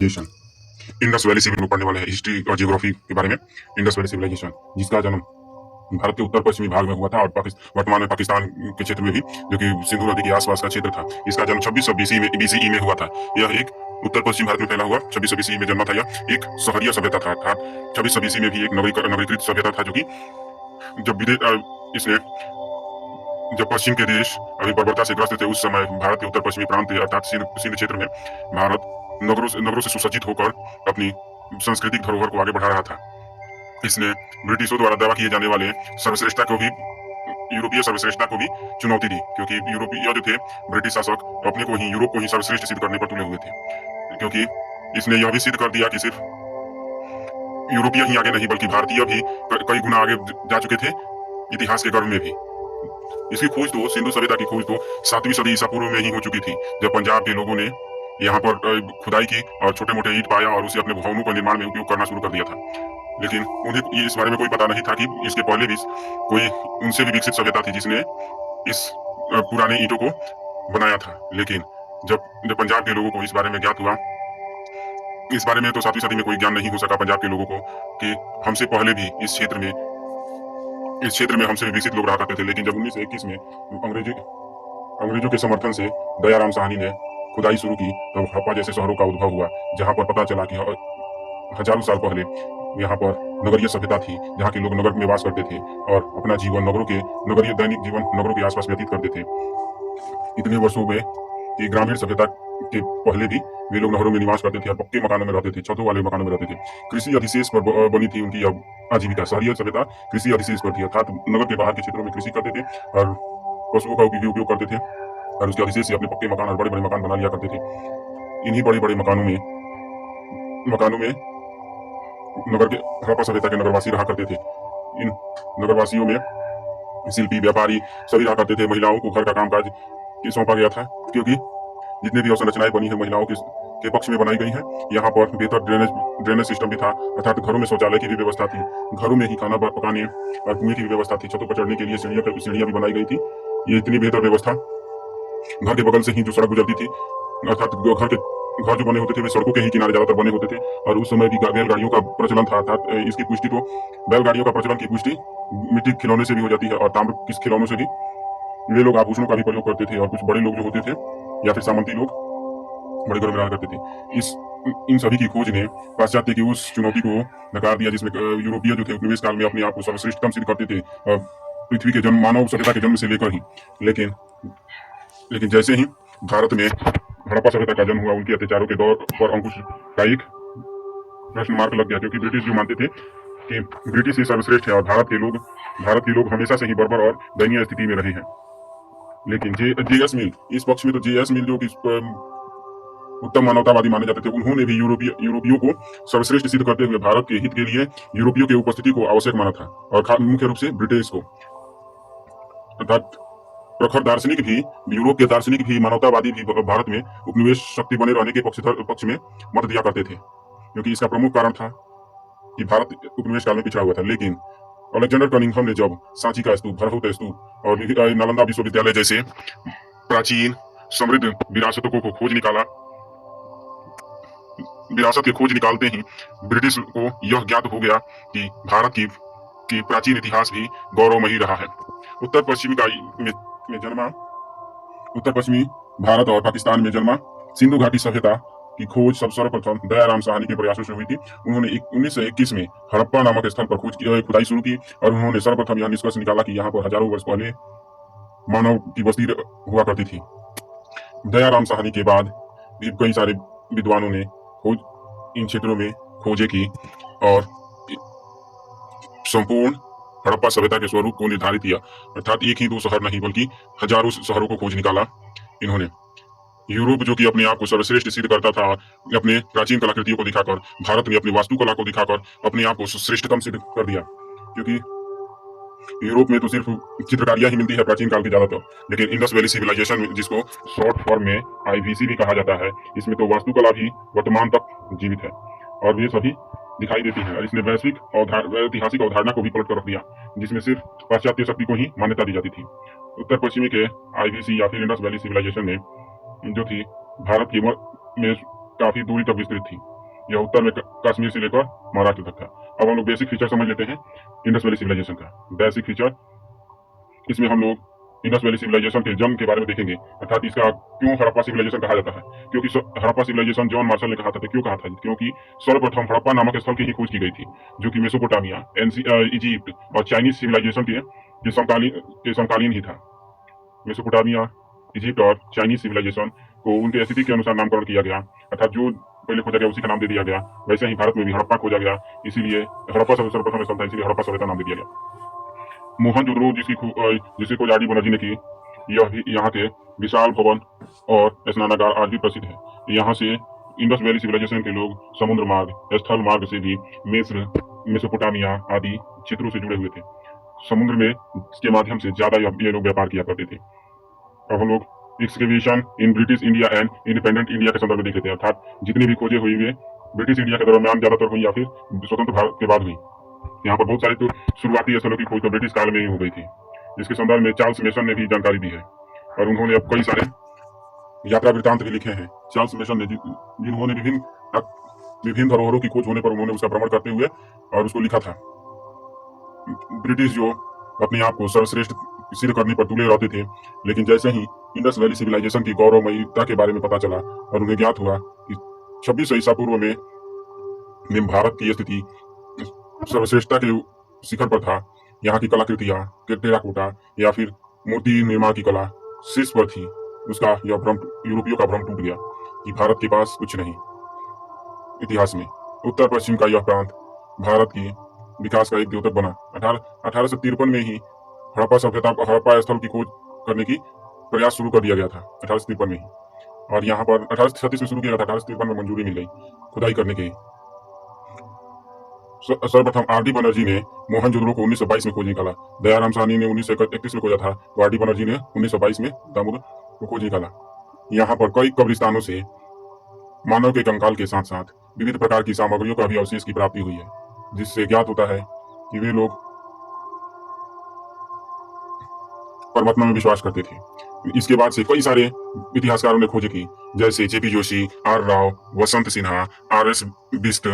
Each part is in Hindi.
सिविलाइजेशन। इंडस वैली सिविल में पढ़ने वाले हैं हिस्ट्री और जियोग्राफी के बारे में। इंडस वैली सिविलाइजेशन जिसका जन्म भारत के उत्तर पश्चिमी भाग में हुआ था और वर्तमान में पाकिस्तान के क्षेत्र में भी, जो कि सिंधु नदी के आसपास का क्षेत्र था। इसका जन्म 2600 बीसीई में हुआ था। यह एक उत्तर पश्चिम भारत में फैला हुआ 2600 बीसीई में जन्मा था। यह एक सहरिया सभ्यता था, अर्थात 2600 बीसी में भी एक नगरीकृत सभ्यता था, जो कि जब विदेश इसने जब पश्चिम के देश अभी बर्बरता से ग्रस्त थे, उस समय भारत के उत्तर पश्चिमी प्रांत अर्थात सिंध क्षेत्र में भारत नगरों से सुसज्जित होकर अपनी सांस्कृतिक धरोहर को आगे बढ़ा रहा था। इसने ब्रिटिशों द्वारा दावा किए जाने वाले सर्वश्रेष्ठता को भी यूरोपीय सर्वश्रेष्ठता को भी चुनौती दी, क्योंकि यूरोपीय जो थे ब्रिटिश शासक अपने को ही यूरोप को ही सर्वश्रेष्ठ सिद्ध करने पर तुले हुए थे, क्योंकि इसने यह भी सिद्ध कर दिया कि सिर्फ यूरोपीय ही आगे नहीं बल्कि भारतीय भी कई गुना आगे जा चुके थे इतिहास के गर्भ में भी। इसकी खोज तो सिंधु सभ्यता की खोज तो 7वीं सदी ईसा पूर्व में ही हो चुकी थी, जब पंजाब के लोगों ने यहाँ पर खुदाई की और छोटे मोटे ईंट पाया और उसे अपने भवनों का निर्माण में उपयोग करना शुरू कर दिया था। लेकिन उन्हें इस बारे में कोई पता नहीं था कि इसके पहले भी कोई उनसे भी विकसित सभ्यता थी जिसने इस पुराने ईंटों को बनाया था। लेकिन जब पंजाब के लोगों को इस बारे में ज्ञात हुआ, इस बारे में तो 7वीं सदी में कोई ज्ञान नहीं हो सका पंजाब के लोगों को कि हमसे पहले भी इस क्षेत्र में हमसे विकसित लोग रहा करते थे। लेकिन जब 1921 में अंग्रेजों के समर्थन से दयाराम साहनी ने खुदाई शुरू की, तब हड़प्पा जैसे शहरों का उद्भव हुआ, जहां पर पता चला कि हजारों साल पहले यहाँ पर नगरीय सभ्यता थी, जहाँ के लोग नगर में वास करते थे और अपना जीवन नगरीय दैनिक जीवन नगरों के आसपास व्यतीत करते थे। इतने वर्षों में कि ग्रामीण सभ्यता के पहले भी वे लोग नगरों में निवास करते थे और पक्के मकानों में रहते थे, छतों वाले मकानों में रहते थे। कृषि अधिशेष पर बनी थी उनकी आजीविका। शहरी सभ्यता कृषि अधिशेष पर थी, अर्थात नगर के बाहर के क्षेत्रों में कृषि करते थे और पशुओं का भी उपयोग करते थे और उसके अधिशेष से अपने पक्के मकान और बड़े बड़े मकान बना लिया करते थे। इन्हीं बड़े बड़े मकानों में नगर के हड़प्पा सभ्यता के नगरवासी रहा करते थे। इन नगरवासियों में शिल्पी, व्यापारी सभी रहा करते थे। महिलाओं को घर का कामकाज सौंपा गया था, क्योंकि जितने भी अवसंरचनाएं बनी है महिलाओं के पक्ष में बनाई गई है। यहाँ पर बेहतर ड्रेनेज सिस्टम भी था, अर्थात घरों में शौचालय की भी व्यवस्था थी, घरों में ही खाना पकाने और कुएं की भी व्यवस्था थी, छतों पर चढ़ने के लिए सीढ़ियां भी बनाई गई थी। ये इतनी बेहतर व्यवस्था, घर के बगल से ही जो सड़क गुजरती थी, अर्थात घर जो बने होते थे वे सड़कों के ही किनारे ज्यादातर बने होते थे। और उस समय भी बैलगाड़ियों का प्रचलन था, अर्थात इसकी पुष्टि तो बैलगाड़ियों का प्रचलन की पुष्टि मिट्टी खिलौने से भी हो जाती है और ताम्र किस खिलौनों से भी वे लोग आभूषणों का भी प्रयोग करते थे। और कुछ बड़े लोग जो होते थे या फिर सामंती लोग बड़े घरों में रहा करते थे। इन सभी की खोज ने पाश्चात्य की उस चुनौती को नकार दिया, जिसमें यूरोपीय जो थे उपनिवेश काल में अपने आप को सर्वश्रेष्ठतम सिद्ध करते थे पृथ्वी के जन्म, मानव सभ्यता के जन्म से लेकर ही। लेकिन जैसे ही भारत में हड़प्पा सभ्यता का जन्म हुआ, उनके अत्याचारों के दौर पर अंकुश का एक प्रश्न मार्क लग गया, क्योंकि ब्रिटिश जो मानते थे कि ब्रिटिश ही सर्वश्रेष्ठ है और भारत के लोग हमेशा से ही बर्बर और दयनीय स्थिति में रहे हैं। लेकिन जेएस मिल, इस पक्ष में तो जेएस मिल जो कि उत्तम मानवतावादी माने जाते थे, उन्होंने भी यूरोपियों को सर्वश्रेष्ठ सिद्ध करते हुए भारत के हित के लिए यूरोपियों की उपस्थिति को आवश्यक माना था, और मुख्य रूप से ब्रिटिश को। अर्थात प्रखर दार्शनिक भी, यूरोप के दार्शनिक भी, मानवतावादी भी भारत में उपनिवेश शक्ति बने रहने के पक्ष में मत दिया करते थे, क्योंकि इसका प्रमुख कारण था कि भारत उपनिवेश काल में पिछड़ा हुआ था। लेकिन अलेक्जेंडर कनिंघम ने जब सांची का स्तूप, भरहुत स्तूप और नालंदा विश्वविद्यालय जैसे प्राचीन समृद्ध विरासतों को खोज निकाला, विरासत की खोज निकालते ही ब्रिटिश को यह ज्ञात हो गया कि भारत की प्राचीन इतिहास भी गौरवमयी रहा है। उत्तर पश्चिमी भारत और पाकिस्तान में जन्मा सिंधु घाटी सभ्यता की खोज सब सर्वप्रथम दयाराम साहनी के प्रयासों से हुई थी। उन्होंने 1921 में हड़प्पा नामक स्थल पर खुदाई शुरू की और उन्होंने सर्वप्रथम यह निष्कर्ष निकाला कि यहाँ पर हजारों वर्ष पहले मानव की बस्ती हुआ करती थी। दयाराम साहनी के बाद भी कई सारे विद्वानों ने इन क्षेत्रों में खोजें की और संपूर्ण हड़प्पा सभ्यता के स्वरूप को निर्धारित किया, अर्थात एक ही दो शहर नहीं बल्कि हजारों शहरों को खोज निकाला इन्होंने। यूरोप जो कि अपने आप को सर्वश्रेष्ठ सिद्ध करता था, अपने प्राचीन कलाकृतियों को दिखाकर, भारत ने अपनी वास्तुकला को दिखाकर अपने आप को श्रेष्ठतम सिद्ध कर दिया, क्योंकि यूरोप में तो सिर्फ चित्रकारियां ही मिलती है प्राचीन काल की ज्यादातर, लेकिन इंडस वैली सिविलाइजेशन जिसको शॉर्ट फॉर्म में आईवीसी भी कहा जाता है, इसमें तो वास्तुकला भी वर्तमान तक जीवित है और ये सभी दिखाई देती है। और इसने वैश्विक ऐतिहासिक अवधारणा को भी पलट कर रख दिया, जिसमें सिर्फ पाश्चात्य शक्ति को ही मान्यता दी जाती थी। उत्तर पश्चिमी के आईवीसी या फिर इंडस वैली सिविलाइजेशन में जो थी भारत में काफी दूरी तक विस्तृत थी। यह उत्तर में कश्मीर से लेकर महाराष्ट्र तक था। अब हम लोग बेसिक फीचर समझ लेते हैं इंडस वैली सिविलाइजेशन का। बेसिक फीचर, इसमें हम लोग इंडस वैली सिविलाइजेशन के जन्म के बारे में देखेंगे, अर्थात इसका क्यों हड़प्पा सिविलाइजेशन कहा जाता है। क्योंकि हड़प्पा सिविलाइजेशन जॉन मार्शल ने कहा था। क्यों कहा था? क्योंकि सर्वप्रथम हड़प्पा नामक स्थल की ही खोज की गई थी, जो कि मेसोपोटामिया, इजिप्ट और चाइनीज सिविलाइजेशन के समकालीन ही था। मेसोपोटामिया, इजिप्ट और चाइनीज सिविलाइजेशन को उनके स्थिति के अनुसार नामकरण किया गया, अर्थात जो पहले खोजा गया उसी का नाम दे दिया गया। वैसे ही भारत में भी हड़प्पा खोजा गया, इसीलिए हड़प्पा सर्वप्रथम स्थल था, इसीलिए हड़प्पा सभ्यता नाम दे दिया गया। मोहनजोदड़ो जिसकी खोज आर डी बनर्जी ने की, यहाँ के विशाल भवन और स्नानागार आज भी प्रसिद्ध है। यहाँ से इंडस वैली सिविलाइजेशन के लोग समुद्र मार्ग, स्थल मार्ग से भी मिस्र, मेसोपोटामिया आदि क्षेत्रों से जुड़े हुए थे। समुद्र में के माध्यम से ज्यादा ये लोग व्यापार किया करते थे। अब हम लोग excavation in British India and independent India के संदर्भ में देख लेते हैं, अर्थात जितनी भी खोजें हुई वे ब्रिटिश इंडिया के दरमियान ज्यादातर हुई या फिर स्वतंत्र भारत के बाद हुई। यहाँ पर बहुत सारे तो शुरुआती स्थलों की खोज तो ब्रिटिश काल में ही हो गई थी। इसके संदर्भ में चार्ल्स मेसन ने भी जानकारी दी है और उन्होंने अब कई सारे यात्रा वृत्तांत भी लिखे हैं। चार्ल्स मेसन ने जिन्होंने विभिन्न धरोहरों की खोज होने पर उन्होंने उसका भ्रमण करते हुए और उसको लिखा था। ब्रिटिश जो अपने आप को सर्वश्रेष्ठ सिद्ध करने पर तुले रहते थे, लेकिन जैसे ही इंडस वैली सिविलाइजेशन की गौरवमयीता के बारे में पता चला और उन्हें ज्ञात हुआ कि 2600 ईसा पूर्व में भारत की स्थिति सर्वश्रेष्ठता के शिखर पर था, यहाँ की कलाकृतियां, टेराकोटा या फिर मूर्ति निर्माण की कला शीर्ष पर थी, उसका यह भ्रम, यूरोपियों का भ्रम टूट गया कि भारत के पास कुछ नहीं। इतिहास में उत्तर पश्चिम का यह प्रांत भारत की विकास का एक द्योतक बना। 1853 में ही हड़प्पा स्थल की खोज करने की प्रयास शुरू कर दिया गया था, 1853 में ही, और यहाँ पर 1836 में शुरू किया गया था। 1853 में मंजूरी मिल गई खुदाई करने की। सर्वप्रथम आर डी बनर्जी ने मोहनजोदड़ो को 1922 में खोज निकाला। दयाराम साहनी ने 1931 में खोजा था, तो आर डी बनर्जी ने 1922 में दामोदर को खोज निकाला। यहाँ पर कई कब्रिस्तानों से मानव के कंकाल के साथ साथ विविध प्रकार की सामग्रियों का भी अवशेष की प्राप्ति हुई है, जिससे ज्ञात होता है कि वे लोग परमात्मा में विश्वास करते थे। इसके बाद से कई सारे इतिहासकारों ने खोज की, जैसे JP Joshi, R Rao, Vasant Sinha, R S Bisht,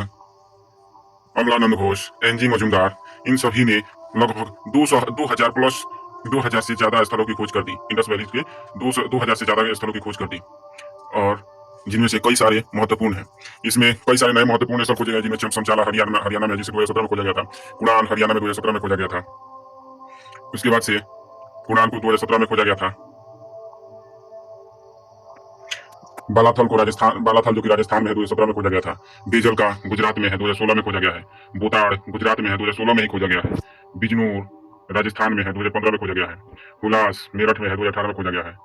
Amalananda Ghosh, NG Majumdar, इन सभी ने लगभग 2000 से ज्यादा स्थलों की खोज कर दी। इंडस वैली के 2000 से ज्यादा स्थलों की खोज कर दी, और जिनमें से कई सारे महत्वपूर्ण हैं। इसमें कई सारे नए महत्वपूर्ण स्थल खोजे गए, जिनमें चमचाला हरियाणा में जिसे 2017 में खोजा गया था, कुणाल हरियाणा में 2017 में खोजा गया था। उसके बाद से कुणाल को 2017 में खोजा गया था। बालाथल जो कि राजस्थान में है, 2017 में खोजा गया था। बेजल का गुजरात में है, 2016 में खोजा गया है। बोताड़ गुजरात में है, 2016 में ही खोजा गया है। बिजनौर राजस्थान में है, 2015 में खोजा गया है। हुलास मेरठ में है, 2018 में खोजा गया है।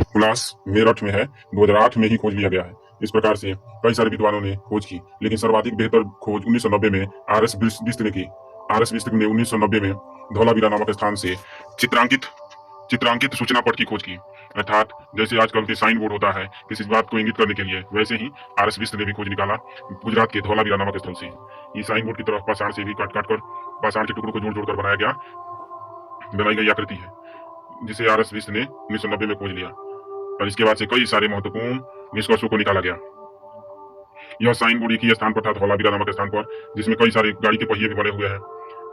हुलास मेरठ में है, 2008 में ही खोज लिया गया है। इस प्रकार से कई सारे विद्वानों ने खोज की, लेकिन सर्वाधिक बेहतर खोज 1990 में आर एस बिष्ट ने की। आर एस बिष्ट ने 1990 में धौलावीरा नामक स्थान से चित्रांकित सूचना पट की खोज की, अर्थात जैसे आजकल के साइन बोर्ड होता है किसी बात को इंगित करने के लिए, वैसे ही आर एस बिष्ट ने भी खोज निकाला गुजरात के धौलावीरा नामक स्थल से। ये साइन बोर्ड की तरफ पाषाण से भी काट कर पाषाण के टुकड़ों को जोड़ कर बनाई गई आकृति है, जिसे आर एस बिष्ट ने 1990 में खोज लिया, और इसके बाद से कई सारे महत्वपूर्ण निष्कर्षों को निकाला गया। यह साइन बोर्ड एक ही स्थान पर था, धौलावीरा नामक स्थान पर, जिसमें कई सारे गाड़ी के पहिए भी बने हुए हैं।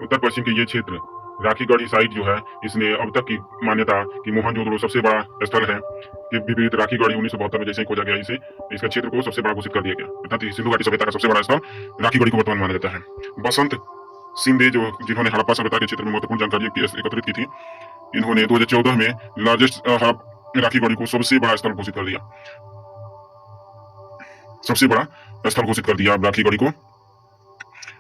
उत्तर पश्चिम के ये क्षेत्र राखीगढ़ी साइट जो है, इसने अब तक की मान्यता कि मोहनजोदड़ो सबसे बड़ा स्थल है के विपरीत राखीगढ़ी 1972 में जैसे ही खोजा गया, इसे इसका क्षेत्र को सबसे बड़ा घोषित कर दिया गया, अर्थात सिंधु घाटी सभ्यता का सबसे बड़ा स्थल राखीगढ़ी को वर्तमान माना जाता है। बसंत सिंधे जिन्होंने हड़प्पा सभ्यता के क्षेत्र में महत्वपूर्ण जानकारी एकत्रित की थी, इन्होंने 2014 में लार्जेस्ट राखीगढ़ी को सबसे बड़ा स्थल घोषित कर दिया, राखीगढ़ी को।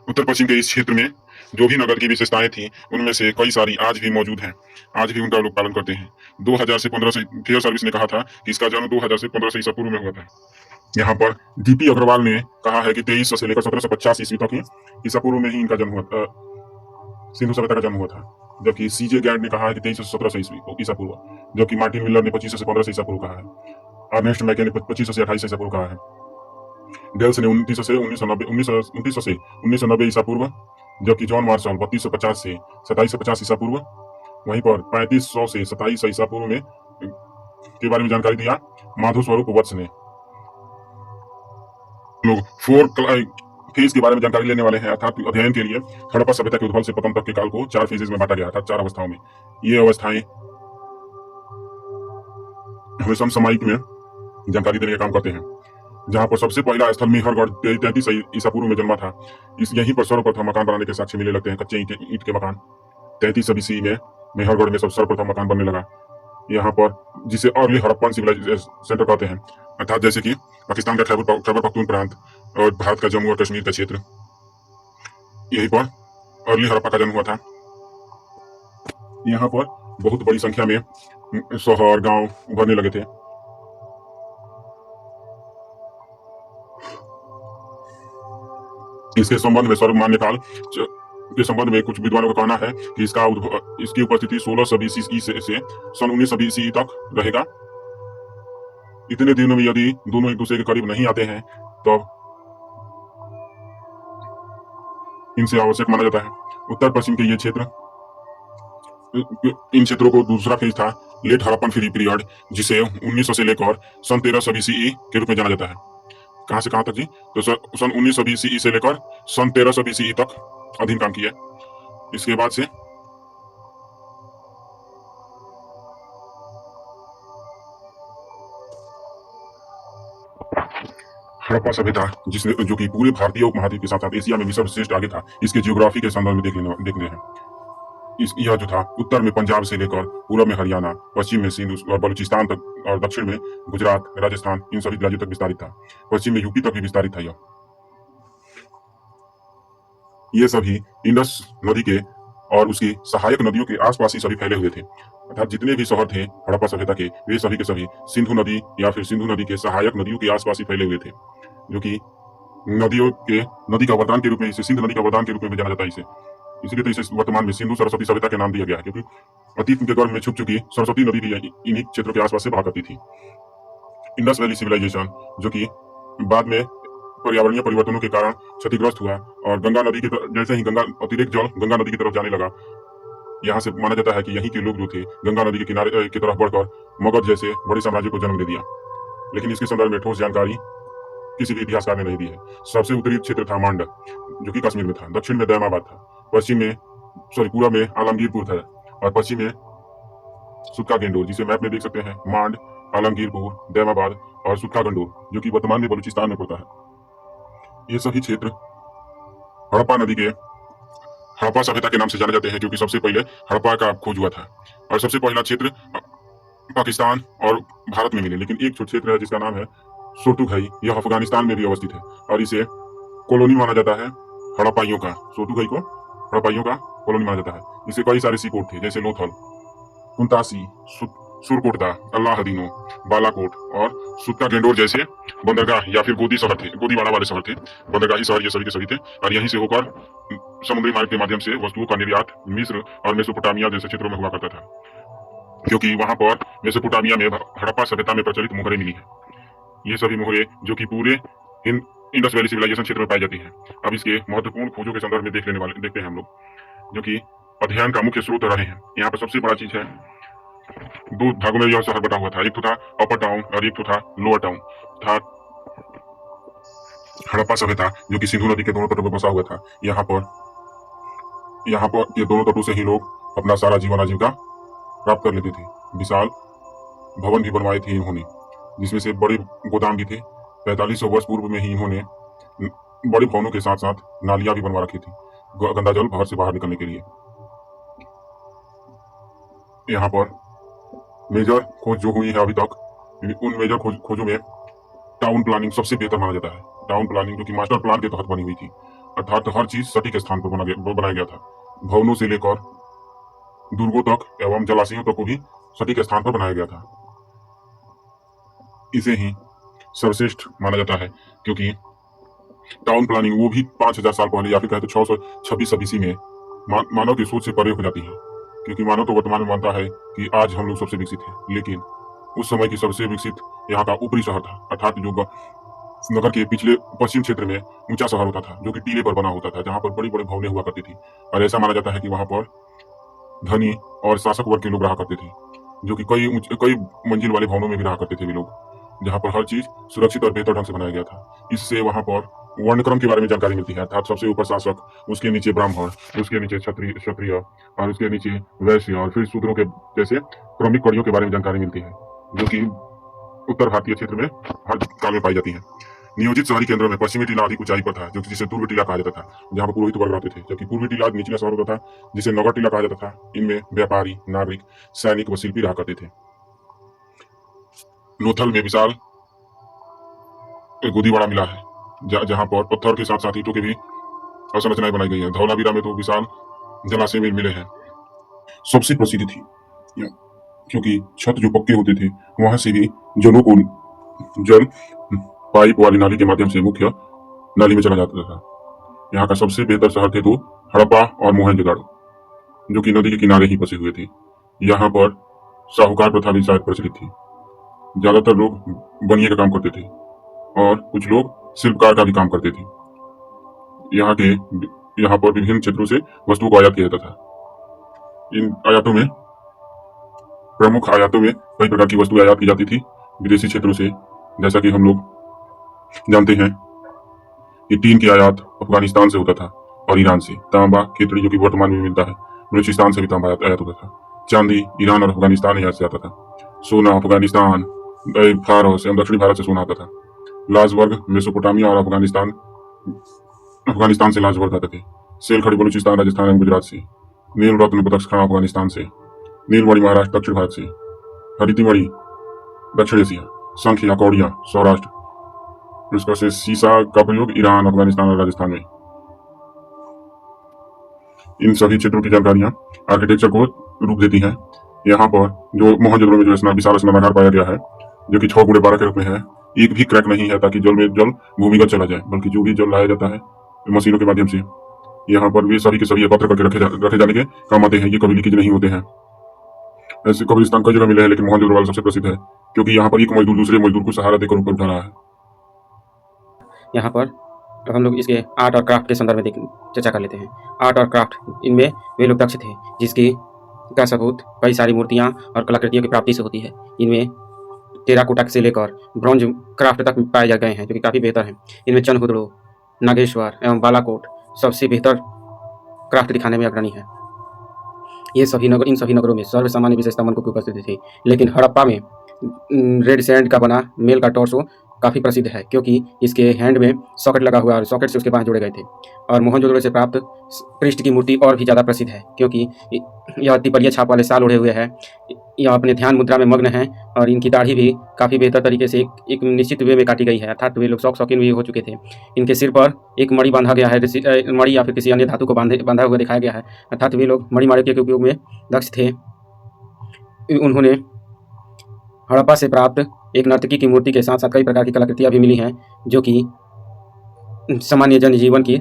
उत्तर पश्चिम के इस क्षेत्र में जो भी नगर की विशेषताएं थी, उनमें से कई सारी आज भी मौजूद हैं, आज भी उनका लोग पालन करते हैं। 2000 से 15 से फेयर सर्विस ने कहा था कि इसका जन्म 2000 से 1500 ईसा पूर्व में हुआ था। यहाँ पर डीपी अग्रवाल ने कहा है कि 2300 से लेकर 1750 ईस्वी तक ईसा पूर्व में ही इनका जन्म हुआ, सिंधु सभ्यता का जन्म हुआ था। जबकि सीजे गैंड ने कहा है कि 2300 से 1700 ईस्वी ईसा पूर्व, जबकि मार्टिन मिलर ने 2500 से 1500 ईसा पूर्व कहा है। अर्नेस्ट मैके ने 2500 से 2800 ईसा पूर्व कहा है। डेल्स ने 2900 से 1990 ईसा पूर्व, जबकि जॉन मार्शल 3250 से 2750 ईसा पूर्व, वहीं पर 3500 से 2700 ईसा पूर्व में के बारे में जानकारी दिया। माधव स्वरूप वत्स ने। लोग फोर फेज के बारे में जानकारी लेने वाले हैं, अर्थात अध्ययन के लिए हड़प्पा सभ्यता के उद्भव से पतन तक के काल को 4 फेजेज में बांटा गया, अर्थात 4 अवस्थाओं में। ये अवस्थाएं हमें समसामयिक में जानकारी देने का काम करते हैं। जहां पर सबसे पहला स्थल मेहरगढ़ 33 ईसा पूर्व में जन्मा था। यहीं पर सर्वप्रथम मकान बनाने के साक्ष्य मिले लगते हैं, कच्चे ईंट के मकान। 33 BC में मेहरगढ़ में सर्वप्रथम मकान बनने लगा। यहाँ पर जिसे अर्ली हड़प्पन सिविलाइजेशन सेंटर कहते हैं, अर्थात जैसे कि पाकिस्तान का खैबर पख्तून प्रांत और भारत का जम्मू और कश्मीर का क्षेत्र, यहीं पर अर्ली हड़प्पा का जन्म हुआ था। यहाँ पर बहुत बड़ी संख्या में शहर गांव उभरने लगे थे। इसके संबंध में सर्वमान्य काल के संबंध में कुछ विद्वानों का कहना है कि इसकी उपस्थिति 1600 BC से सन 1900 BC तक रहेगा। इतने दिनों में यदि दोनों एक दूसरे के करीब नहीं आते हैं तो इनसे आवश्यक माना जाता है। उत्तर पश्चिम के ये क्षेत्र, इन क्षेत्रों को दूसरा फेज था लेट हड़प्पन फ्री पीरियड, जिसे 1900 से लेकर सन 1300 BCE के रूप में जाना जाता है। कहां से कहां तक जी? तो सन 1900 BCE से लेकर सन 1300 BCE तक अधीन काम किया। इसके बाद से हड़प्पा सभ्यता जो कि पूरे भारतीय उपमहाद्वीप के साथ साथ एशिया में भी सर्वश्रेष्ठ आगे था, इसके जियोग्राफी के संदर्भ में देख रहे हैं। यह जो था उत्तर में पंजाब से लेकर पूर्व में हरियाणा, पश्चिम में सिंध और बलूचिस्तान तक और दक्षिण में गुजरात, राजस्थान, इन सभी राज्यों तक विस्तारित था। पश्चिम में यूपी तक भी विस्तारित था। ये सभी इंडस नदी के और उसकी सहायक नदियों के आसपास ही सभी फैले हुए थे, अर्थात जितने भी शहर थे हड़प्पा सभ्यता के, वे सभी के सभी सिंधु नदी या फिर सिंधु नदी के सहायक नदियों के आसपास ही फैले हुए थे, जो कि नदी का वरदान के रूप में, इसे सिंध नदी का वरदान के रूप में जाना जाता है। इसलिए तो इसे वर्तमान में सिंधु सरस्वती सभ्यता के नाम दिया गया है, क्योंकि अतीत के गर्भ में छुप चुकी सरस्वती नदी भी इन्हीं क्षेत्रों के आसपास से बहा करती थी। इंडस वैली सिविलाइजेशन, जो कि बाद में पर्यावरणीय परिवर्तनों के कारण क्षतिग्रस्त हुआ और गंगा नदी के जैसे ही अतिरिक्त जल गंगा नदी की तरफ जाने लगा, यहाँ से माना जाता है कि यहीं के लोग जो थे गंगा नदी के किनारे की तरफ बढ़कर मगध जैसे बड़े साम्राज्य को जन्म दे दिया। लेकिन इसके संदर्भ में ठोस जानकारी किसी भी इतिहासकार ने नहीं दी है। सबसे उत्तरी क्षेत्र था मांड, जो कि कश्मीर में था। दक्षिण में दैमाबाद था, पूर्व में आलमगीरपुर था और पश्चिम में सुक्का गेंडोर, जिसे मैप में देख सकते हैं। मांड, आलमगीरपुर, दैमाबाद और सुक्का गंडोर, जो कि वर्तमान में बलूचिस्तान में पड़ता है। ये सभी क्षेत्र हड़प्पा सभ्यता के नाम से जाने जाते हैं, क्योंकि सबसे पहले हड़प्पा का खोज हुआ था और सबसे पहला क्षेत्र पाकिस्तान और भारत में मिले। लेकिन एक छोटा क्षेत्र है जिसका नाम है सोटुघई, यह अफगानिस्तान में भी अवस्थित है और इसे कॉलोनी माना जाता है हड़प्पाइयों का। सोटुघई को हड़प्पाइयों का कॉलोनी माना जाता है। इसे कई सारे सीपोर्ट थे, जैसे लोथल, कुंतासी, सुरकोटदा, अल्लाहदीनो, बालाकोट और सुक्का गेंडोर जैसे बंदरगाह या फिर गोदीवाड़ा वाले शहर थे। बंदरगाही शहर ये सभी के सभी थे और यहीं से होकर समुद्री मार्ग के माध्यम से वस्तुओं का निर्यात मिस्र और मेसोपोटामिया जैसे क्षेत्रों में हुआ करता था, क्योंकि वहां पर मेसोपोटामिया में हड़प्पा सभ्यता में प्रचलित मोहरें मिली है। ये सभी मोहरें जो कि पूरे इंडस वैली सिविलाइजेशन क्षेत्र में पाई जाती है। अब इसके महत्वपूर्ण खोजों के संदर्भ में देखते हैं हम लोग, जो कि अध्ययन का मुख्य स्रोत रहे हैं। यहाँ पर सबसे बड़ा चीज है, 2 भागों में यह शहर बटा हुआ था, एक तो था अपर टाउन और एक तो था लोअर टाउन। था हड़प्पा सभ्यता जो कि सिंधु नदी के दोनों तटों पर बसा हुआ था। यहाँ पर के दोनों तटों से ही लोग अपना सारा जीवन आजीविका प्राप्त कर लेते थे। विशाल भवन भी बनवाए थे इन्होंने, जिसमें से बड़े गोदाम भी थे। 4500 वर्ष पूर्व में ही इन्होंने बड़े भवनों के साथ साथ नालियां भी बनवा रखी थी, गंदा जल बाहर से बाहर निकलने के लिए। यहाँ पर मेजर खोज जो हुई है अभी तक, उन मेजर खोजों में टाउन प्लानिंग सबसे बेहतर माना जाता है। टाउन प्लानिंग जो कि मास्टर प्लान के तहत बनी हुई थी, अर्थात हर चीज सटीक स्थान पर बनाया गया था। भवनों से लेकर दुर्गों तक एवं जलाशयों तक को भी सटीक स्थान पर बनाया गया था। इसे ही सर्वश्रेष्ठ माना जाता है, क्योंकि टाउन प्लानिंग वो भी 5000 साल पहले या फिर कहे तो 626 BC में मानव की सोच से परे हो जाती है, क्योंकि मानव तो वर्तमान में मानता है कि आज हम लोग सबसे विकसित हैं, लेकिन उस समय की सबसे विकसित यहाँ का ऊपरी शहर था, अर्थात जो नगर के पिछले पश्चिम क्षेत्र में ऊंचा शहर होता था, जो कि टीले पर बना होता था, जहाँ पर बड़ी बड़ी भवनें हुआ करती थी। और ऐसा माना जाता है कि वहां पर धनी और शासक वर्ग के लोग रहा करते थे, जो कि कई मंजिल वाले भवनों में भी रहा करते थे वे लोग। जहाँ पर हर चीज सुरक्षित और बेहतर ढंग से बनाया गया था। इससे वहां पर वर्णक्रम के बारे में जानकारी मिलती है, अर्थात सबसे ऊपर शासक, उसके नीचे ब्राह्मण, उसके नीचे क्षत्रिय और उसके नीचे वैश्य और फिर शूद्रों के जैसे क्रमिक कड़ियों के बारे में जानकारी मिलती है, जो कि उत्तर भारतीय क्षेत्र में हर काल में पाई जाती है। नियोजित शहरी केंद्रों में पश्चिमी टीला अधिक ऊंचाई पर था, जो कि जिसे पूर्वी टीला कहा जाता था, जहाँ पर पुरोहित वर्ग रहते थे, जबकि पूर्वी टीला निचला शहर होता था, जिसे नगर टीला कहा जाता था। इनमें व्यापारी, नागरिक, सैनिक व शिल्पी रहा करते थे। लोथल में विशाल गोदीवाड़ा मिला है, जहाँ पर पत्थर के साथ साथ ईंटों की भी संरचनाएं बनाई गई है। धौलावीरा में तो विशाल जलाशय में मिले हैं। सबसे प्रसिद्ध थी क्योंकि छत जो पक्के होते थे, वहां से भी जलों को जल पाइप वाली नाली के माध्यम से मुख्य नाली में चला जाता था। यहाँ का सबसे बेहतर शहर थे तो हड़प्पा और मोहनजोदाड़ो, जो कि नदी के किनारे ही बसे हुए थे। यहाँ पर साहूकार प्रथा भी शायद प्रचलित थी। ज्यादातर लोग बनिए का काम करते थे और कुछ लोग शिल्पकार का भी काम करते थे। यहाँ पर विभिन्न क्षेत्रों से वस्तुओं को आयात किया जाता था। इन आयातों में प्रमुख आयातों में कई प्रकार की वस्तुएं आयात की जाती थी विदेशी क्षेत्रों से, जैसा कि हम लोग जानते हैं कि टीन की आयात अफगानिस्तान से होता था और ईरान से। तांबा, खेतड़ी जो कि वर्तमान में मिलता है, बलूचिस्तान से भी तांबा आयात होता था। चांदी ईरान और अफगानिस्तान यहाँ से आता था। सोना अफगानिस्तान, फारस एवं दक्षिणी भारत से सोना आता था। लाजवर्ग मेसोपोटामिया और अफगानिस्तान से लाजवर्ग आते थे। सेल खड़ी बलूचिस्तान, राजस्थान एवं गुजरात से। नील रत्न पदक खाना अफगानिस्तान से। नीलमणि महाराष्ट्र दक्षिण भारत से। हरितिमणि दक्षिण एशिया। शंख या कौड़ियां सौराष्ट्र। इसका से सीसा का प्रयोग ईरान, अफगानिस्तान और राजस्थान में। इन सभी क्षेत्रों की जानकारियां आर्किटेक्चर को रूप देती हैं। यहाँ पर जो मोहनजोदड़ो में जो विशाल स्नानागार पाया गया है, जो कि 6 गुणे 12 के रूप में है, एक भी क्रैक नहीं है ताकि जल भूमिगत चला जाए, बल्कि जो भी जल लाया जाता है मशीनों के माध्यम से, यहाँ पर वे सभी के सभी एकत्र करके रखे जाने के काम आते हैं। ये कभी लीकेज नहीं होते हैं। ऐसे कब्रिस्तान कई जगह मिले हैं, लेकिन मोहनजोदड़ो वाला सबसे प्रसिद्ध है, क्योंकि यहाँ पर एक मजदूर दूसरे मजदूर को सहारा देकर ऊपर उठा रहा है। यहाँ पर अब हम लोग इसके आर्ट और क्राफ्ट के संदर्भ में चर्चा कर लेते हैं। आर्ट और क्राफ्ट, इनमें वे लोग दक्ष थे जिसकी का सबूत कई सारी मूर्तियाँ और कलाकृतियों की प्राप्ति से होती है। इनमें टेराकोटा से लेकर ब्रॉन्ज क्राफ्ट तक पाए जा गए हैं, जो कि काफ़ी बेहतर हैं। इनमें चंद्रहुदड़ो, नागेश्वर एवं बालाकोट सबसे बेहतर क्राफ्ट दिखाने में अग्रणी है। इन सभी नगरों में सर्वसामान्य विशेषता मन को उपस्थित थी, लेकिन हड़प्पा में रेड सैंड का बना मेल का टॉर्सो काफ़ी प्रसिद्ध है, क्योंकि इसके हैंड में सॉकेट लगा हुआ है और सॉकेट से उसके बाँह जोड़े गए थे। और मोहनजोदड़ो से प्राप्त पृष्ठ की मूर्ति और भी ज़्यादा प्रसिद्ध है, क्योंकि यह तिपलिया छाप वाले साल ओढ़े हुए है। यह अपने ध्यान मुद्रा में मग्न है और इनकी दाढ़ी भी काफ़ी बेहतर तरीके से एक निश्चित वे में काटी गई है, अर्थात वे लोग शौकीन भी हो चुके थे। इनके सिर पर एक मणि बांधा गया है, मणि या फिर किसी अन्य धातु को बांधा हुआ दिखाया गया है, अर्थात वे लोग मणिमाणिक्य के उपयोग में दक्ष थे। उन्होंने हड़प्पा से प्राप्त एक नर्तकी की मूर्ति के साथ साथ कई प्रकार की कलाकृतियाँ भी मिली हैं, जो कि सामान्य जनजीवन की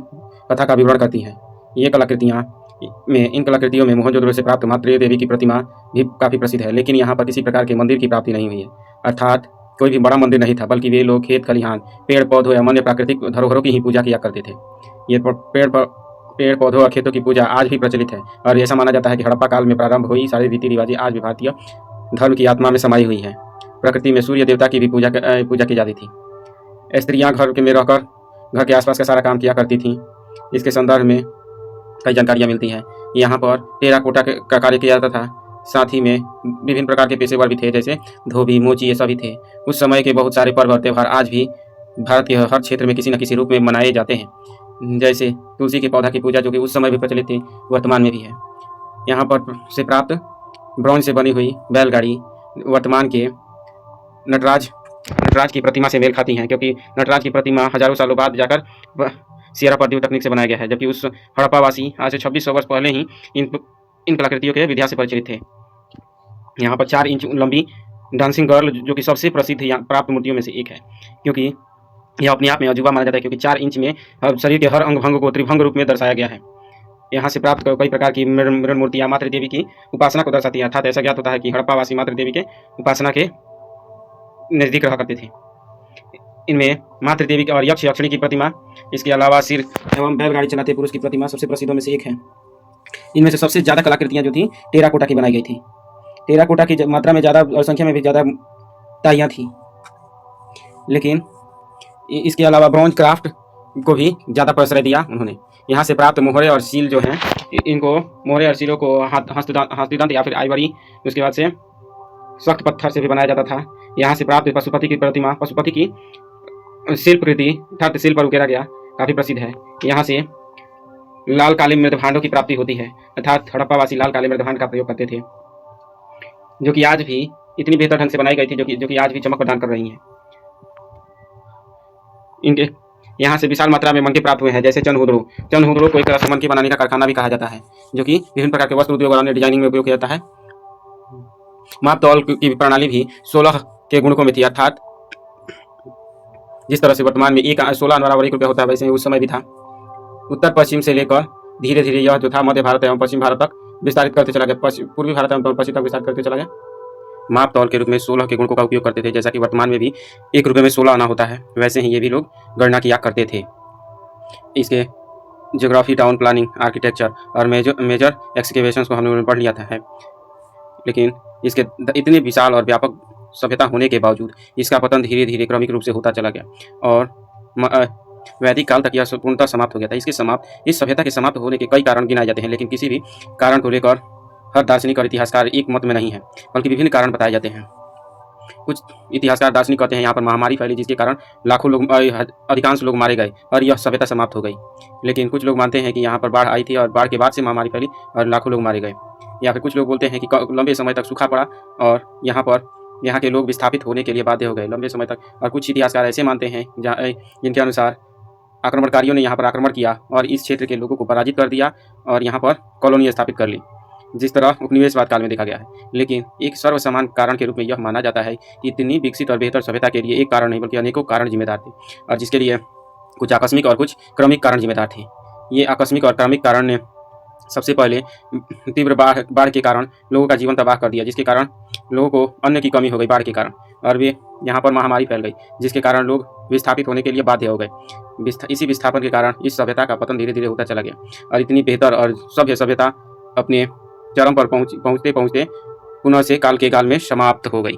कथा का विवरण करती हैं। इन कलाकृतियों में मोहनजोदड़ो से प्राप्त मातृ देवी की प्रतिमा भी काफ़ी प्रसिद्ध है, लेकिन यहाँ पर किसी प्रकार के मंदिर की प्राप्ति नहीं हुई है, अर्थात कोई भी बड़ा मंदिर नहीं था, बल्कि वे लोग खेत खलिहान, पेड़ पौधों या अन्य प्राकृतिक धरोहरों की ही पूजा किया करते थे। ये पेड़ पौधों और खेतों की पूजा आज भी प्रचलित है, और ऐसा माना जाता है कि हड़प्पा काल में प्रारंभ हुई सारी रीति रिवाजें आज भी भारतीय धर्म की आत्मा में समाई हुई है। प्रकृति में सूर्य देवता की भी पूजा की जाती थी। स्त्रियाँ घर में रहकर घर के आसपास का सारा काम किया करती थीं। इसके संदर्भ में कई जानकारियाँ मिलती हैं। यहाँ पर टेराकोटा का कार्य किया जाता था, साथ ही में विभिन्न प्रकार के पेशेवर भी थे, जैसे धोबी, मोची, ये सभी थे। उस समय के बहुत सारे पर्व और त्यौहार आज भी भारत के हर क्षेत्र में किसी न किसी रूप में मनाए जाते हैं, जैसे तुलसी के पौधा की पूजा, जो कि उस समय भी प्रचलित थी, वर्तमान में भी है। यहाँ पर से प्राप्त ब्रॉन्ज से बनी हुई बैलगाड़ी वर्तमान के नटराज की प्रतिमा से मेल खाती हैं, क्योंकि नटराज की प्रतिमा हजारों सालों बाद जाकर सियरा परदीव तकनीक से बनाया गया है, जबकि उस हड़प्पावासी आज से 2600 वर्ष पहले ही इन कलाकृतियों के विद्या से परिचित थे। यहाँ पर 4 इंच लंबी डांसिंग गर्ल, जो कि सबसे प्रसिद्ध प्राप्त मूर्तियों में से एक है, क्योंकि यह अपने आप में अजूबा माना जाता है, क्योंकि 4 इंच में शरीर के हर अंग भंग को त्रिभंग रूप में दर्शाया गया है। यहाँ से प्राप्त कई प्रकार की मृण मूर्तियाँ मातृ देवी की उपासना को दर्शाती है, अर्थात ऐसा ज्ञात होता है कि हड़प्पावासी मातृ देवी के उपासना के नज़दीक रहा करते थे। इनमें मातृ देवी और यक्ष यक्षिणी की प्रतिमा, इसके अलावा सिर एवं बैलगाड़ी चलाते पुरुष की प्रतिमा सबसे प्रसिद्धों में से एक है। इनमें से सबसे ज़्यादा कलाकृतियाँ जो थी टेराकोटा की बनाई गई थी। टेराकोटा की मात्रा में ज़्यादा और संख्या में भी ज़्यादा ताइयाँ थी। लेकिन इसके अलावा ब्रॉन्ज क्राफ्ट को भी ज़्यादा प्रश्रय दिया उन्होंने। यहाँ से प्राप्त मोहरे और सील जो हैं, इनको मोहरे और सीलों को हस्तदंत या फिर आइवरी, उसके बाद से सख्त पत्थर से भी बनाया जाता था। यहाँ से प्राप्त पशुपति की प्रतिमा, पशुपति की शिल्पकृति अर्थात शिल्प पर उकेरा गया, काफ़ी प्रसिद्ध है। यहाँ से लाल काले मृदभांडों की प्राप्ति होती है, अर्थात हड़प्पावासी लाल काले मृदभांड का प्रयोग करते थे, जो कि आज भी इतनी बेहतर ढंग से बनाई गई थी, जो कि आज भी चमक प्रदान कर रही हैं। इनके यहाँ से विशाल मात्रा में मनके प्राप्त हुए हैं, जैसे चंदहुदड़ो को एक तरह से मनके बनाने का कारखाना भी कहा जाता है, जो कि विभिन्न प्रकार के वस्त्र उद्योग और अन्य डिजाइनिंग में उपयोग किया जाता है। माप तौल की प्रणाली भी 16 के गुणकों में थी, अर्थात जिस तरह से वर्तमान में 16 आना बराबर 1 रुपया होता है, वैसे उस समय भी था। उत्तर पश्चिम से लेकर धीरे धीरे यह जो था मध्य भारत एवं पश्चिम भारत तक विस्तारित करते चला गया, पूर्वी भारत एवं पश्चिम तक विस्तारित करते चला गया। माप तौल के रूप में 16 के गुणकों का उपयोग करते थे, जैसा कि वर्तमान में भी 1 रुपये में 16 आना होता है, वैसे ही ये भी लोग गणना किया करते थे। इसके ज्योग्राफी, टाउन प्लानिंग, आर्किटेक्चर और मेजर एक्सकेवेशंस को हमने पढ़ लिया था है। लेकिन इसके इतने विशाल और व्यापक सभ्यता होने के बावजूद इसका पतन धीरे धीरे क्रमिक रूप से होता चला गया और वैदिक काल तक यह पूर्णतः समाप्त हो गया था। इस सभ्यता के समाप्त होने के कई कारण गिनाए जाते हैं, लेकिन किसी भी कारण को लेकर हर दार्शनिक और इतिहासकार एक मत में नहीं है, बल्कि विभिन्न कारण बताए जाते हैं। कुछ इतिहासकार दार्शनिक कहते हैं यहाँ पर महामारी फैली, जिसके कारण लाखों लोग, अधिकांश लोग मारे गए और यह सभ्यता समाप्त हो गई। लेकिन कुछ लोग मानते हैं कि यहाँ पर बाढ़ आई थी और बाढ़ के बाद से महामारी फैली और लाखों लोग मारे गए। या फिर कुछ लोग बोलते हैं कि लंबे समय तक सूखा पड़ा और यहाँ के लोग विस्थापित होने के लिए बाध्य हो गए लंबे समय तक। और कुछ इतिहासकार ऐसे मानते हैं जिनके अनुसार आक्रमणकारियों ने यहाँ पर आक्रमण किया और इस क्षेत्र के लोगों को पराजित कर दिया और यहाँ पर कॉलोनी स्थापित कर ली, जिस तरह उपनिवेशवाद काल में देखा गया है। लेकिन एक सर्वसमान कारण के रूप में यह माना जाता है कि इतनी विकसित और बेहतर सभ्यता के लिए एक कारण नहीं बल्कि अनेकों कारण जिम्मेदार थे, और जिसके लिए कुछ आकस्मिक और कुछ क्रमिक कारण जिम्मेदार थे। ये आकस्मिक और क्रमिक कारण ने सबसे पहले तीव्र बाढ़ के कारण लोगों का जीवन तबाह कर दिया, जिसके कारण लोगों को अन्न की कमी हो गई बाढ़ के कारण, और वे यहाँ पर महामारी फैल गई, जिसके कारण लोग विस्थापित होने के लिए बाध्य हो गए। इसी विस्थापन के कारण इस सभ्यता का पतन धीरे धीरे होता चला गया और इतनी बेहतर और सभ्य सभ्यता अपने चरम पर पहुँचते पहुँचते पुनः से काल के काल में समाप्त हो गई।